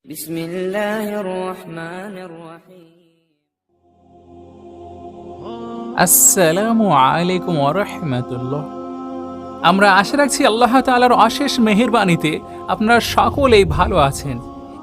বিসমিল্লাহির রহমানির রহিম। আসসালামু আলাইকুম ওয়া রাহমাতুল্লাহ। আমরা আশা রাখছি আল্লাহ তাআলার অশেষ মেহেরবানিতে আপনারা সকলেই ভালো আছেন।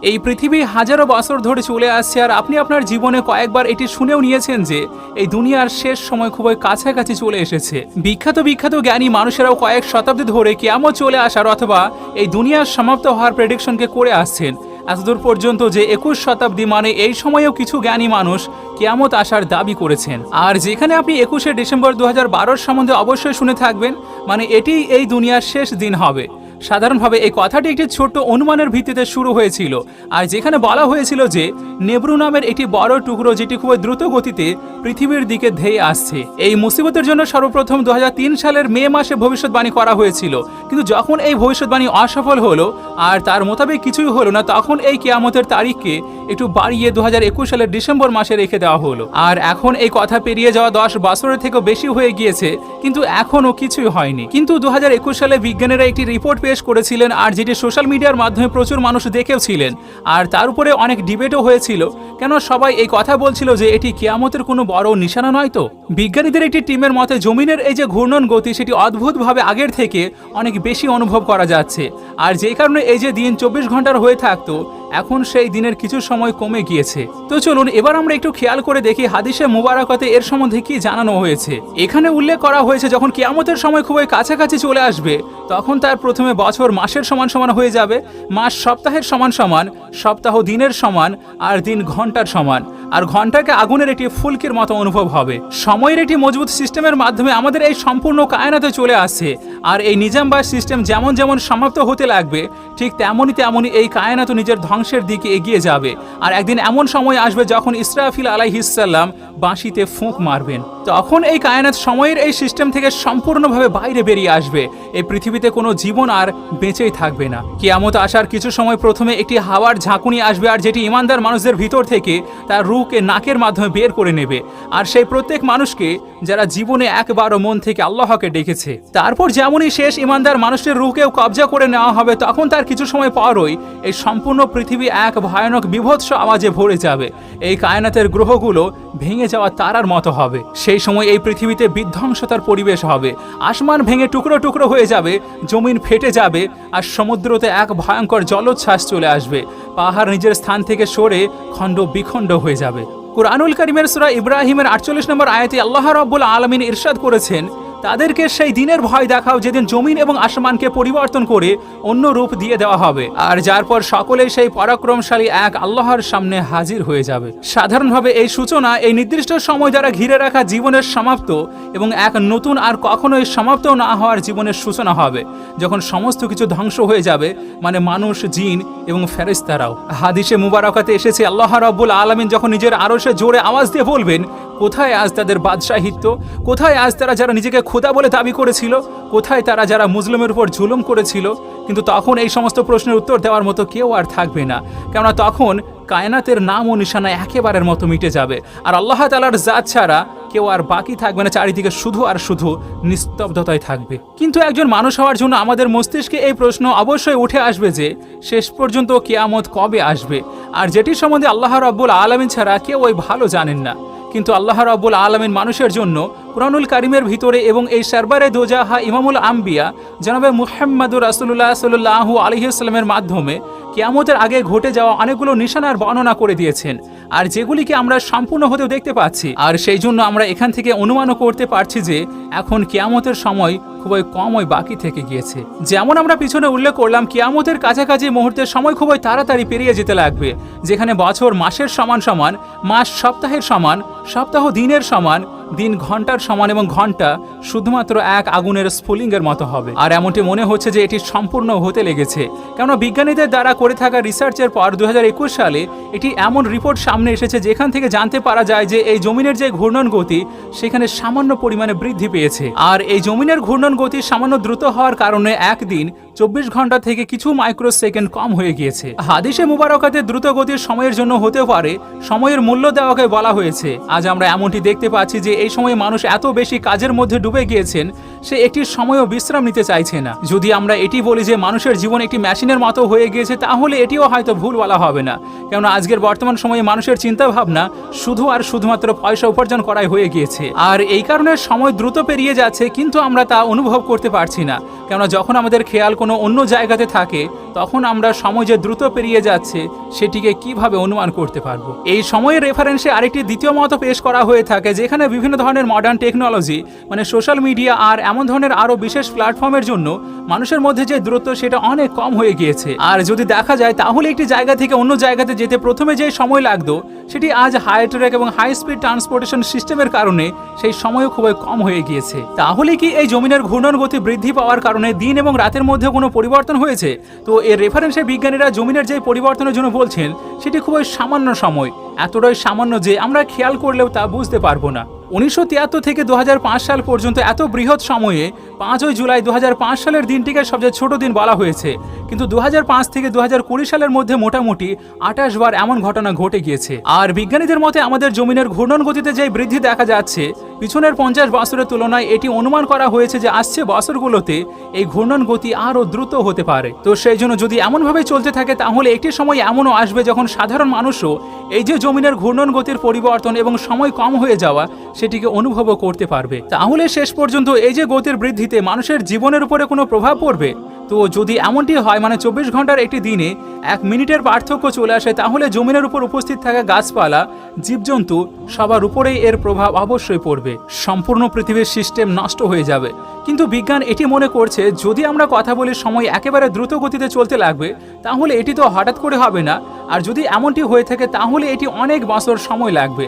এই পৃথিবী হাজারো বছর ধরে চলে আসছে, আর আপনি আপনার জীবনে কয়েকবার এটি শুনেও নিয়েছেন যে এই দুনিয়ার শেষ সময় খুবই কাছাকাছি চলে এসেছে। বিখ্যাত বিখ্যাত জ্ঞানী মানুষেরাও কয়েক শতাব্দী ধরে কিয়ামত চলে আসার অথবা এই দুনিয়ার সমাপ্ত হওয়ার প্রেডিকশনকে করে আসছেন। এতদূর পর্যন্ত যে 21 শতাব্দী মানে এই সময়েও কিছু জ্ঞানী মানুষ কিয়ামত আসার দাবি করেছেন। আর যেখানে আপনি 21শে ডিসেম্বর 2012 সম্বন্ধে অবশ্যই শুনে থাকবেন, মানে এটি এই দুনিয়ার শেষ দিন হবে। সাধারণভাবে এই কথাটি একটি ছোট্ট অনুমানের ভিত্তিতে শুরু হয়েছিল, আর যেখানে বলা হয়েছিল যে নেব্রু নামের একটি বড় টুকরো যেটি খুব দ্রুত গতিতে পৃথিবীর দিকে ধেয়ে আসছে। এই মুসিবতের জন্য সর্বপ্রথম 2003 সালের মে মাসে ভবিষ্যৎবাণী করা হয়েছিল, কিন্তু যখন এই ভবিষ্যৎবাণী অসফল হলো আর তার মোতাবেক কিছুই হলো না, তখন এই কিয়ামতের তারিখকে একটু বাড়িয়ে 2021 সালের ডিসেম্বর মাসে রেখে দেওয়া হলো। আর এখন এই কথা পেরিয়ে যাওয়া 10 বছরের থেকেও বেশি হয়ে গিয়েছে, কিন্তু এখনও কিছুই হয়নি। কিন্তু 2021 সালে বিজ্ঞানীরা একটি রিপোর্ট পেশ করেছিলেন, আর যেটি সোশ্যাল মিডিয়ার মাধ্যমে প্রচুর মানুষ দেখেও ছিলেন, আর তার উপরে অনেক ডিবেটও হয়েছিল। কেন সবাই এই কথা বলছিল যে এটি কিয়ামতের কোনো বড় নিশানা নয় তো? বিজ্ঞানীদের একটি টিমের মতে জমিনের এই যে ঘূর্ণন গতি, সেটি অদ্ভুতভাবে আগের থেকে অনেক বেশি অনুভব করা যাচ্ছে, আর যেই কারণে এই যে দিন 24 ঘন্টার হয়ে থাকতো এখন সেই দিনের কিছু সময় কমে গিয়েছে। তো চলুন এবার আমরা একটু খেয়াল করে দেখি হাদিসে মুবারাকাতে এর সম্বন্ধে কি জানানো হয়েছে। এখানে উল্লেখ করা হয়েছে যখন কিয়ামতের সময় খুবই কাছাকাছি চলে আসবে, তখন তার প্রথমে বছর মাসের সমান সমান হয়ে যাবে, মাস সপ্তাহের সমান সমান, সপ্তাহ দিনের সমান, আর দিন ঘন্টার সমান, আর ঘন্টাকে আগুনের একটি ফুলকির মতো অনুভব হবে। সময়ের একটি মজবুত সিস্টেমের মাধ্যমে আমাদের এই সম্পূর্ণ কায়নাতে চলে আসছে, আর এই নিজাম বা সিস্টেম যেমন যেমন সমাপ্ত হতে লাগবে, ঠিক তেমনই এই কায়নাত নিজের ধ্বংসের দিকে এগিয়ে যাবে। আর একদিন এমন সময় আসবে যখন ইসরাফিল আলাইহিসসালাম বাঁশিতে ফুঁক মারবেন, তখন এই কায়নাত সময়ের এই সিস্টেম থেকে সম্পূর্ণভাবে বাইরে বেরিয়ে আসবে। এই পৃথিবীতে কোনো জীবন আর বেঁচেই থাকবে না। কিয়ামত আসার কিছু সময় প্রথমে একটি হাওয়ার ঝাঁকুনি আসবে, আর যেটি ইমানদার মানুষদের ভিতর থেকে তার রূহকে নাকের মাধ্যমে বের করে নেবে, আর সেই প্রত্যেক মানুষকে যারা জীবনে একবারও মন থেকে আল্লাহকে ডেকেছে। তারপর যেমনই শেষ ইমানদার মানুষের রূহকেও কবজা করে নেওয়া হবে, তখন তার কিছু সময় পরই এই সম্পূর্ণ পৃথিবী এক ভয়ানক বিভৎস আওয়াজে ভরে যাবে। এই কায়নাতের গ্রহগুলো ভেঙে যাওয়া তারার মতো হবে। সেই সময় এই পৃথিবীতে বিধ্বংসতার পরিবেশ হবে, আসমান ভেঙে টুকরো টুকরো হয়ে যাবে, জমিন ফেটে যাবে, আর সমুদ্রতে এক ভয়ঙ্কর জলোচ্ছ্বাস চলে আসবে। পাহাড় নিজের স্থান থেকে সরে খণ্ড বিখণ্ড হয়ে যাবে। কুরআনুল কারীমের সূরা ইব্রাহিমের 48 নম্বর আয়াতে আল্লাহ রাব্বুল আলামিন ইরশাদ করেছেন, তাদেরকে সেই দিনের ভয় দেখাও যেদিন জমিন এবং আসমানকে পরিবর্তন করে অন্য রূপ দিয়ে দেওয়া হবে, আর যার পর সকলেই সেই পরাক্রমশালী এক আল্লাহর সামনে হাজির হয়ে যাবে। সাধারণভাবে এই সূচনা এই নির্দিষ্ট সময় দ্বারা ঘিরে রাখা জীবনের সমাপ্ত এবং এক নতুন আর কখনোই সমাপ্ত না হওয়ার জীবনের সূচনা হবে, যখন সমস্ত কিছু ধ্বংস হয়ে যাবে, মানে মানুষ, জিন এবং ফেরেশতারাও। হাদিসে মুবারাকাতে এসেছে আল্লাহ রাব্বুল আলামিন যখন নিজের আরশে জোরে আওয়াজ দিয়ে বলবেন, কোথায় আজ তাদের বাদশাহিত্ব? কোথায় আজ তারা যারা নিজেকে খোদা বলে দাবি করেছিল? কোথায় তারা যারা মুসলিমের উপর জুলুম করেছিল? কিন্তু তখন এই সমস্ত প্রশ্নের উত্তর দেওয়ার মতো কেউ আর থাকবে না, কেননা তখন কায়নাতের নাম ও নিশানা একেবারের মতো মিটে যাবে, আর আল্লাহ তাআলার জাত ছাড়া কেউ আর বাকি থাকবে না। চারিদিকে শুধু আর শুধু নিস্তব্ধতাই থাকবে। কিন্তু একজন মানুষ হওয়ার জন্য আমাদের মস্তিষ্কে এই প্রশ্ন অবশ্যই উঠে আসবে যে শেষ পর্যন্ত কিয়ামত কবে আসবে, আর যেটির সম্বন্ধে আল্লাহ রাব্বুল আলামিন ছাড়া কেউ ওই ভালো জানেন না। কিন্তু আল্লাহ রাব্বুল আলামিন মানুষের জন্য কুরআনুল কারীমের ভিতরে এবং এই সারবারে দোজাহা ইমামুল আম্বিয়া জনাবে মুহাম্মদুর রাসূলুল্লাহ সাল্লাল্লাহু আলাইহি ওয়াসাল্লামের মাধ্যমে কিয়ামতের আগে ঘটে যাওয়া অনেকগুলো নিশানার বর্ণনা করে দিয়েছেন, আর যেগুলিকে আমরা সম্পূর্ণ হতেও দেখতে পাচ্ছি। আর সেই জন্য আমরা এখান থেকে অনুমানও করতে পারছি যে এখন কিয়ামতের সময় খুবই কমই বাকি থেকে গিয়েছে। যেমন আমরা পিছনে উল্লেখ করলাম, কিয়ামতের কাছাকাছি মুহূর্তের সময় খুবই তাড়াতাড়ি পেরিয়ে যেতে লাগবে, যেখানে বছর মাসের সমান সমান, মাস সপ্তাহের সমান, সপ্তাহ দিনের সমান, দিন ঘন্টার সমান, এবং ঘন্টা শুধুমাত্র এক আগুনের স্ফুলিঙ্গের মতো হবে। আর এমনটি মনে হচ্ছে যে এটি সম্পূর্ণ হতে লেগেছে, কেননা বিজ্ঞানীদের দ্বারা করে থাকা রিসার্চের পর 2021 সালে এটি এমন রিপোর্ট সামনে এসেছে যেখান থেকে জানতে পারা যায় যে এই জমিনের যে ঘূর্ণন গতি সেখানে সামান্য পরিমাণে বৃদ্ধি পেয়েছে, আর এই জমিনের ঘূর্ণন গতি সামান্য দ্রুত হওয়ার কারণে একদিন 24 ঘন্টা থেকে কিছু মাইক্রোসেকেন্ড কম হয়ে গিয়েছে। হাদিসে মুবারকাতে দ্রুত গতির সময়ের জন্য হতে পারে সময়ের মূল্য দেওয়াকে বলা হয়েছে। আজ আমরা এমনটি দেখতে পাচ্ছি যে এই সময়ে মানুষ এত বেশি কাজের মধ্যে ডুবে গিয়েছেন, সে একটি সময়ও বিশ্রাম নিতে চাইছে না। যদি আমরা এটি বলি যে মানুষের জীবন একটি মেশিনের মতো হয়ে গিয়েছে, তাহলে এটিও হয়তো ভুল বলা হবে না। কেননা আজকের বর্তমান সময়ে মানুষের চিন্তা ভাবনা শুধু আর শুধুমাত্র পয়সা উপার্জন করাই হয়ে গিয়েছে। আর এই কারণে সময় দ্রুত পেরিয়ে যাচ্ছে, কিন্তু আমরা তা অনুভব করতে পারছি না। কেননা যখন আমাদের খেয়াল কোনো অন্য জায়গাতে থাকে, তখন আমরা সময় যে দ্রুত পেরিয়ে যাচ্ছে সেটিকে কিভাবে অনুমান করতে পারবো। এই সময়ের রেফারেন্সে আরেকটি দ্বিতীয় মত পেশ করা হয়ে থাকে, যেখানে বিভিন্ন ধরনের মডার্ন টেকনোলজি মানে সোশ্যাল মিডিয়া আর এমন ধরনের আরো বিশেষ প্ল্যাটফর্মের জন্য মানুষের মধ্যে যে দূরত্ব সেটা অনেক কম হয়ে গিয়েছে। আর যদি দেখা যায় তাহলে একটি জায়গা থেকে অন্য জায়গাতে যেতে প্রথমে যে সময় লাগতো, সেটি আজ হাই ট্র্যাক এবং হাই স্পিড ট্রান্সপোর্টেশন সিস্টেমের কারণে সেই সময়ও খুবই কম হয়ে গিয়েছে। তাহলে কি এই জমিনের ঘূর্ণন গতি বৃদ্ধি পাওয়ার কারণে দিন এবং রাতের মধ্যে কোনো পরিবর্তন হয়েছে? তো এর রেফারেন্সে বিজ্ঞানীরা জমিনের যে পরিবর্তনের জন্য বলছেন সেটি খুবই সামান্য সময়, এতটাই সামান্য যে আমরা খেয়াল করলেও তা বুঝতে পারবো না। 1973 থেকে 2005 সাল পর্যন্ত এত বৃহৎ সময়ে 5 জুলাই 2005 সালের দিনটিকে সবচেয়ে ছোট দিন বলা হয়েছে, কিন্তু 2005 থেকে 2020 সালের মধ্যে মোটামুটি 28 বার এমন ঘটনা ঘটে গিয়েছে। আর বিজ্ঞানীদের মতে আমাদের জমিনের ঘূর্ণন গতিতে যে বৃদ্ধি দেখা যাচ্ছে, পিছনের 50 বছরের তুলনায় এটি অনুমান করা হয়েছে যে আসছে বছরগুলোতে এই ঘূর্ণন গতি আরও দ্রুত হতে পারে। তো সেই জন্য যদি এমনভাবে চলতে থাকে, তাহলে একটি সময় এমনও আসবে যখন সাধারণ মানুষও এই যে জমিনের ঘূর্ণন গতির পরিবর্তন এবং সময় কম হয়ে যাওয়া সেটিকে অনুভবও করতে পারবে। তাহলে শেষ পর্যন্ত এই যে গতির বৃদ্ধিতে মানুষের জীবনের উপরে কোনো প্রভাব পড়বে? তো যদি এমনটি হয়, মানে 24 ঘন্টার একটি দিনে 1 মিনিটের পার্থক্য চলে আসে, তাহলে জমিনের উপর উপস্থিত থাকা গাছপালা, জীবজন্তু সবার উপরেই এর প্রভাব অবশ্যই পড়বে। সম্পূর্ণ পৃথিবীর সিস্টেম নষ্ট হয়ে যাবে। কিন্তু বিজ্ঞান এটি মনে করছে, যদি আমরা কথা বলি সময় একেবারে দ্রুত গতিতে চলতে লাগবে, তাহলে এটি তো হঠাৎ করে হবে না। আর যদি এমনটি হয়ে থাকে, তাহলে এটি অনেক বছর সময় লাগবে।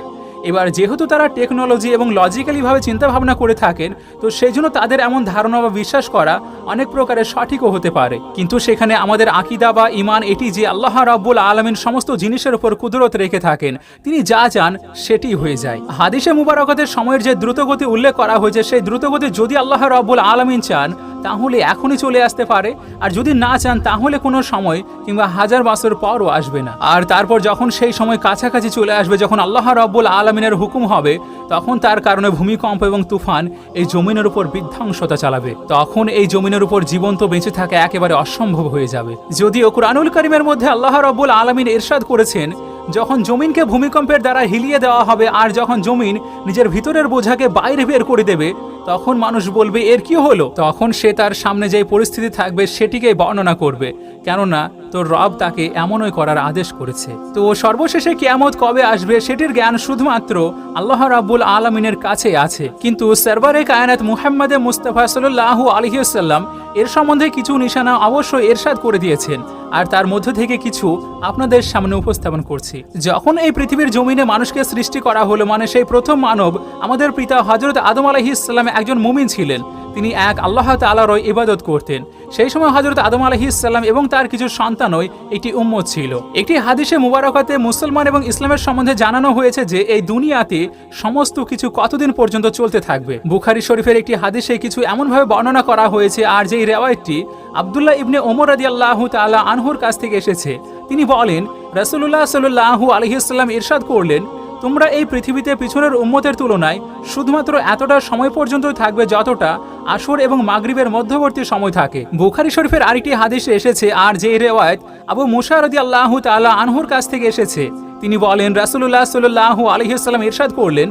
এবার যেহেতু তারা টেকনোলজি এবং লজিক্যালিভাবে চিন্তা ভাবনা করে থাকেন, তো সেই জন্য তাদের এমন ধারণা বা বিশ্বাস করা অনেক প্রকারের সঠিকও হতে পারে। কিন্তু সেখানে আমাদের আকীদা বা ঈমান এটি যে আল্লাহ রাব্বুল আলামিন সমস্ত জিনিসের উপর কুদরত রেখে থাকেন, তিনি যা চান সেটি হয়ে যায়। হাদিসে মুবারকাতের সময়ের যে দ্রুতগতি উল্লেখ করা হয়েছে, সেই দ্রুতগতি যদি আল্লাহ রাব্বুল আলামিন চান তাহলে এখনই চলে আসতে পারে, আর যদি না চান তাহলে কোনো সময় কিংবা 1000 বছর পরও আসবে না। আর তারপর যখন সেই সময় কাছাকাছি চলে আসবে, যখন আল্লাহ রাব্বুল আলামিনের হুকুম হবে, তখন তার কারণে ভূমিকম্প এবং তুফান এই জমিনের উপর বিধ্বংসতা চালাবে। তখন এই জমিনের উপর জীবন্ত বেঁচে থাকা একেবারে অসম্ভব হয়ে যাবে। যদিও কুরআনুল কারীমের মধ্যে আল্লাহ রাব্বুল আলামিন ইরশাদ করেছেন, যখন জমিনকে ভূমিকম্পের দ্বারা হিলিয়ে দেওয়া হবে আর যখন জমিন নিজের ভিতরের বোঝাকে বাইরে বের করে দেবে, তখন মানুষ বলবে এর কি হলো? তখন সে তার সামনে যে পরিস্থিতি থাকবে সেটিকে বর্ণনা করবে, কেননা তোর রব তাকে এমনই করার আদেশ করেছে। তো সর্বশেষে কিয়ামত কবে আসবে সেটির জ্ঞান শুধুমাত্র আল্লাহ রাব্বুল আলামিনের কাছে আছে। কিন্তু সরওয়ারে কায়নাত মুহাম্মদ মুস্তাফা সাল্লাল্লাহু আলাইহি ওয়াসাল্লাম এর সম্বন্ধে কিছু নিশানা অবশ্যই ইরশাদ করে দিয়েছেন, আর তার মধ্য থেকে কিছু আপনাদের সামনে উপস্থাপন করছি। যখন এই পৃথিবীর জমিনে মানুষকে সৃষ্টি করা হলো, মানে সেই প্রথম মানব আমাদের পিতা হযরত আদম আলাইহিস সালাম একজন মুমিন ছিলেন। তিনি এক আল্লাহ তাআলার ইবাদত করতেন। সেই সময় হযরত আদম আলাইহিস সালাম এবং তার কিছু সন্তানই একটি উম্মত ছিল। একটি হাদিসে মুবারকাতে মুসলমান এবং ইসলামের সম্বন্ধে জানানো হয়েছে যে এই দুনিয়াতে সমস্ত কিছু কতদিন পর্যন্ত চলতে থাকবে। বুখারী শরীফের একটি হাদিসে কিছু এমনভাবে বর্ণনা করা হয়েছে, আর যেই রিওয়ায়াতটি আব্দুল্লাহ ইবনে ওমর রাদিয়াল্লাহু তাআলা আনহুর কাছ থেকে এসেছে, তিনি বলেন, রাসূলুল্লাহ সাল্লাল্লাহু আলাইহি ওয়াসাল্লাম ইরশাদ করলেন, তোমরা এই পৃথিবীতে পিছনের উম্মতের তুলনায় শুধুমাত্র এতটা সময় পর্যন্ত থাকবে যতটা আসর এবং মাগরিবের মধ্যবর্তী সময় থাকে। বুখারী শরীফের আরেকটি হাদিসে এসেছে, আর যে রিওয়ায়াত আবু মুসা রাদিয়াল্লাহু তাআলা আনহুর কাছ থেকে এসেছে, তিনি বলেন, রাসূলুল্লাহ সাল্লাল্লাহু আলাইহি ওয়াসাল্লাম ইরশাদ করলেন,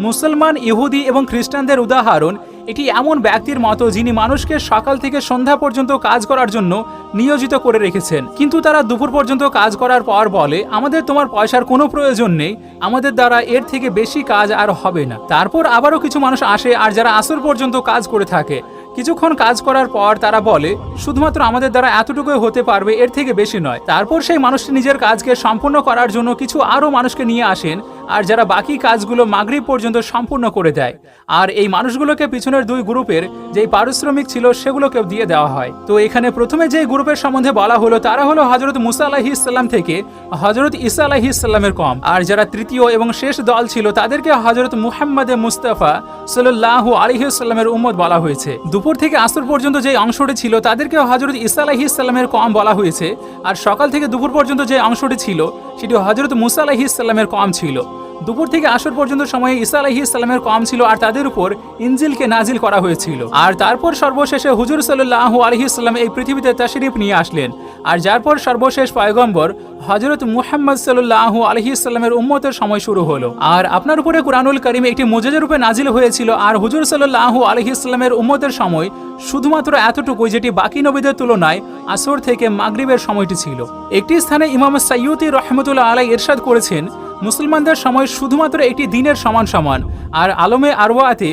মুসলমান, ইহুদি এবং খ্রিস্টানদের উদাহরণ এটি এমন ব্যক্তির মতো যিনি মানুষকে সকাল থেকে সন্ধ্যা পর্যন্ত কাজ করার জন্য নিয়োজিত করে রেখেছেন, কিন্তু তারা দুপুর পর্যন্ত কাজ করার পর বলে, আমাদের তোমার পয়সার কোনো প্রয়োজন নেই, আমাদের দ্বারা এর থেকে বেশি কাজ আর হবে না। তারপর আবারও কিছু মানুষ আসে, আর যারা আসর পর্যন্ত কাজ করে থাকে, কিছুক্ষণ কাজ করার পর তারা বলে, শুধুমাত্র আমাদের দ্বারা এতটুকুই হতে পারবে, এর থেকে বেশি নয়। তারপর সেই মানুষটি নিজের কাজকে সম্পূর্ণ করার জন্য কিছু আরও মানুষকে নিয়ে আসেন, আর যারা বাকি কাজগুলো মাগরিব পর্যন্ত সম্পূর্ণ করে দেয়। আর এই মানুষগুলোকে পিছনের দুই গ্রুপের যেই পারিশ্রমিক ছিল সেগুলোকে দিয়ে দেওয়া হয়। তো এখানে প্রথমে যে গ্রুপের সম্বন্ধে বলা হলো তারা হলো হযরত মুসা আলাইহিস সালাম থেকে হযরত ঈসা আলাইহিস সালামের কম। আর যারা তৃতীয় এবং শেষ দল ছিল তাদেরকে হযরত মুহাম্মদ মুস্তাফা সাল্লাল্লাহু আলাইহি ওয়াসাল্লামের উম্মত বলা হয়েছে। দুপুর থেকে আসর পর্যন্ত যে অংশটি ছিল তাদেরকে হযরত ঈসা আলাইহিস সালামের কম বলা হয়েছে। আর সকাল থেকে দুপুর পর্যন্ত যে অংশটি ছিল সেটি হযরত মুসা আলাইহিস সালামের কম ছিল। দুপুর থেকে আসর পর্যন্ত সময়ে ঈসা আলাইহিস সালামের কম ছিল আর তাদের উপর ইনজিলকে নাজিল করা হয়েছিল। আর তারপর সর্বশেষে হুজুর সাল্লাল্লাহু আলাইহি ওয়াসাল্লাম এই পৃথিবীতে তাশরীফ নিয়ে আসলেন। আর যার পর সর্বশেষ পয়গম্বর হযরত মুহাম্মদ সাল্লাল্লাহু আলাইহি ওয়াসাল্লামের উম্মতের সময় শুরু হলো। আর আপনার উপরে কুরআনুল কারীম একটি মুজিজা রূপে নাজিল হয়েছিল। আর হুজুর সাল্লাল্লাহু আলাইহি ওয়াসাল্লামের উম্মতের সময় শুধুমাত্র এতটুকুই, যেটি বাকি নবীদের তুলনায় আসর থেকে মাগরিবের সময়টি ছিল। একটি স্থানে ইমাম সাইয়্যুতী রাহমাতুল্লাহ আলাইহি ইরশাদ করেছেন, মুসলমানদের সময় শুধুমাত্র একটি দিনের সমান সমান, আর আলমে আরওয়াতে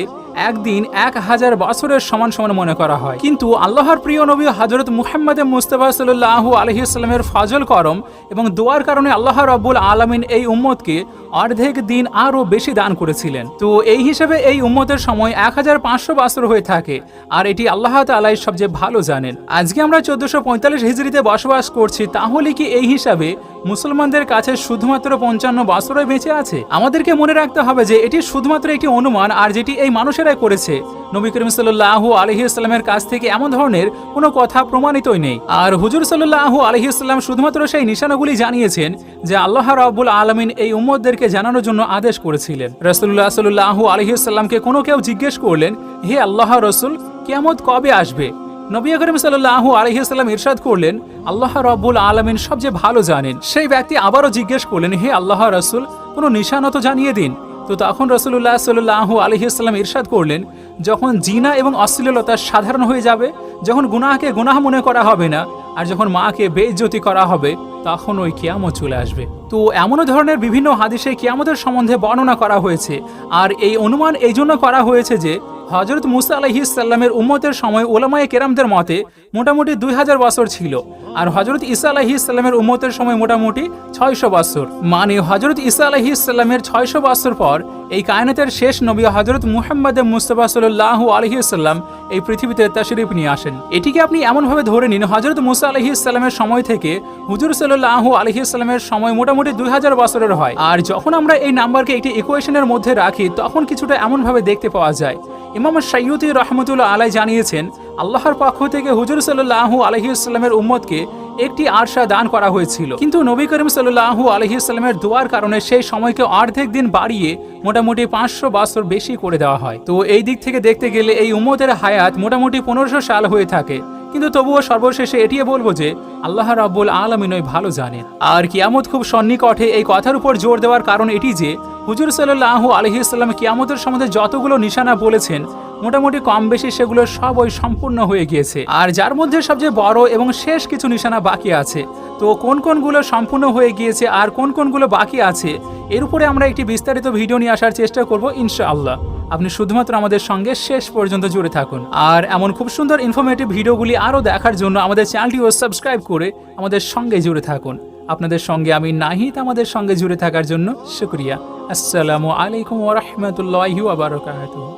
একদিন 1000 বছরের সমান সমান মনে করা হয়। কিন্তু আল্লাহর প্রিয় নবী হযরত মুহাম্মদ মুস্তাফা সাল্লাল্লাহু আলাইহি ওয়াসাল্লামের ফজল করম এবং দোয়ার কারণে আল্লাহ রাব্বুল আলামিন এই উম্মতকে অর্ধেক দিন আরও বেশি দান করেছিলেন। তো এই হিসাবে এই উম্মতের সময় 1500 বছর হয়ে থাকে। আর এটি আল্লাহ তাআলাই সবচেয়ে ভালো জানেন। আজকে আমরা 1445 হিজরিতে বসবাস করছি, তাহলে কি এই হিসাবে মুসলমানদের কাছে শুধুমাত্র 55 বছরই বেঁচে আছে? আমাদেরকে মনে রাখতে হবে যে এটি শুধুমাত্র একটি অনুমান, আর যেটি এই মানুষেরাই করেছে। নবী করিম সাল্লাল্লাহু আলাইহি ওয়াসাল্লামের কাছ থেকে এমন ধরনের কোনো কথা প্রমাণিতই নেই। আর হুজুর সাল্লাল্লাহু আলাইহি ওয়াসাল্লাম শুধুমাত্র সেই নিশানাগুলি জানিয়েছেন যে আল্লাহ রাব্বুল আলামিন এই উম্মতদেরকে জানানোর জন্য আদেশ করেছিলেন। রাসূলুল্লাহ সাল্লাল্লাহু আলাইহি ওয়াসাল্লামকে কোনো কেউ জিজ্ঞেস করলেন, হে আল্লাহর রাসূল, কিয়ামত কবে আসবে? নবী করিম সাল্লাল্লাহু আলাইহি ওয়াসাল্লাম ইরশাদ করলেন, আল্লাহ রাব্বুল আলামিন সবচেয়ে ভালো জানেন। সেই ব্যক্তি আবারও জিজ্ঞেস করলেন, হে আল্লাহর রাসূল, কোনো নিশানা তো জানিয়ে দিন। তো তখন রাসূলুল্লাহ সাল্লাল্লাহু আলাইহি ওয়াসাল্লাম ইরশাদ করলেন, যখন জিনা এবং অশ্লীলতা সাধারণ হয়ে যাবে, যখন গুনাহকে গুনাহ মনে করা হবে না, আর যখন মাকে বেইজ্জতি করা হবে, তখন ওই কিয়ামত চলে আসবে। তো এমন ধরনের বিভিন্ন হাদিসে কিয়ামতের সম্বন্ধে বর্ণনা করা হয়েছে। আর এই অনুমান এই জন্য করা হয়েছে যে হযরত মুসা আলাইহিস সালামের উম্মতের সময় উলামায়ে কেরামদের মতে মোটামুটি 2000 বছর ছিল। আর হযরত ঈসা আলাইহিস সালামের উম্মতের সময় মোটামুটি 600 বছর। মানে হযরত ঈসা আলাইহিস সালামের 600 বছর পর এই কায়নাতের শেষ নবী হযরত মুহাম্মদ মুস্তাফা সাল্লাল্লাহু আলাইহি ওয়াসাল্লাম এই পৃথিবীতে তাশরীফ নিয়ে আসেন। এটিকে আপনি এমনভাবে ধরে নিন, হযরত মুসা আলাইহিস সালামের সময় থেকে হুজুর সাল্লাল্লাহু আলাইহি ওয়াসাল্লামের সময় মোটামুটি 2000 বছরের হয়। আর যখন আমরা এই নাম্বারকে একটি ইকুয়েশনের মধ্যে রাখি, তখন কিছুটা এমনভাবে দেখতে পাওয়া যায়। ইমাম সাইয়্যুতী রাহমাতুল্লাহ আলাইহি জানিয়েছেন, আল্লাহর পক্ষ থেকে হুজুর সাল্লাল্লাহু আলাইহি ওয়াসাল্লামের উম্মতকে একটি আরশা দান করা হয়েছিল। কিন্তু নবী করিম সাল্লাল্লাহু আলাইহি ওয়াসাল্লামের দোয়ার কারণে সেই সময়কে অর্ধেক দিন বাড়িয়ে মোটামুটি 500 বছর বেশি করে দেওয়া হয়। তো এই দিক থেকে দেখতে গেলে এই উম্মতের হায়াত মোটামুটি 1500 সাল হয়ে থাকে। কিন্তু তবুও সর্বশেষে এটিই বলবো যে আল্লাহ রাব্বুল আলামিনই ভালো জানেন। আর কিয়ামত খুব সন্নিকটে, এই কথার উপর জোর দেওয়ার কারণ এটি যে হুজুর সাল্লাল্লাহু আলাইহি ওয়াসাল্লাম কিয়ামতের সম্বন্ধে যতগুলো নিশানা বলেছেন, মোটামুটি কম বেশি সেগুলো সবই সম্পূর্ণ হয়ে গিয়েছে। আর যার মধ্যে সবচেয়ে বড় এবং শেষ কিছু নিশানা বাকি আছে। তো কোন কোনগুলো সম্পূর্ণ হয়ে গিয়েছে আর কোন কোনগুলো বাকি আছে, এর উপরে আমরা একটি বিস্তারিত ভিডিও নিয়ে আসার চেষ্টা করব ইনশাআল্লাহ। আপনি শুধুমাত্র আমাদের সঙ্গে শেষ পর্যন্ত জুড়ে থাকুন। আর এমন খুব সুন্দর ইনফরমেটিভ ভিডিওগুলি আরও দেখার জন্য আমাদের চ্যানেলটিও সাবস্ক্রাইব করে আমাদের সঙ্গে জুড়ে থাকুন। আপনাদের সঙ্গে আমি নাহিদ, আমাদের সঙ্গে জুড়ে থাকার জন্য শুকরিয়া। আসসালামু আলাইকুম ওয়া রাহমাতুল্লাহি ওয়া বারাকাতুহু।